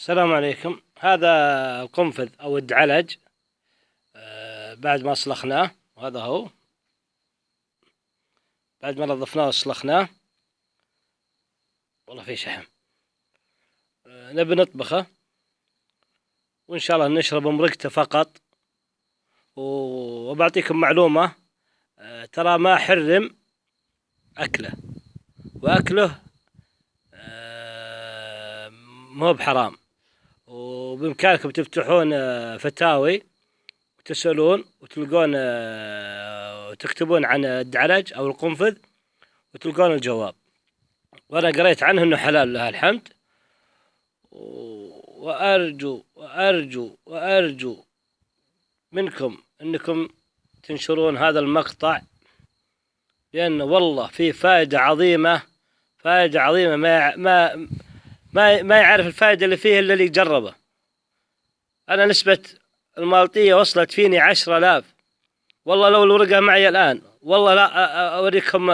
السلام عليكم. هذا القنفذ أو الدعلج. بعد ما صلخناه، وهذا هو بعد ما نظفناه وصلخناه. والله في شحم. نبي نطبخه، وإن شاء الله نشرب مرقته فقط. وبعطيكم معلومة، ترى ما حرم أكله، وأكله مو بحرام. وبإمكانكم تفتحون فتاوي وتسألون وتلقون وتكتبون عن الدعلج أو القنفذ وتلقون الجواب. وأنا قريت عنه أنه حلال، لها الحمد. وأرجو وأرجو وأرجو منكم أنكم تنشرون هذا المقطع، لأنه والله فيه فائدة عظيمة، فائدة عظيمة. ما يعرف الفائدة اللي فيه إلا اللي يجربه. أنا نسبة المالطية وصلت فيني 10,000. والله لو الورقة معي الآن، والله لا أوريكم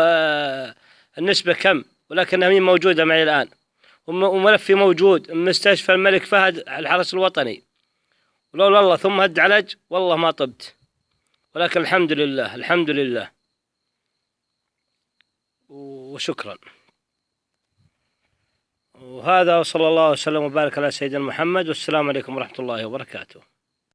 النسبة كم، ولكنها هي موجودة معي الآن. وملفي موجود من مستشفى الملك فهد الحرس الوطني. ولولا الله ثم الدعلج والله ما طبت، ولكن الحمد لله الحمد لله وشكرا. وهذا، وصلى الله وسلم وبارك على سيدنا محمد، والسلام عليكم ورحمة الله وبركاته.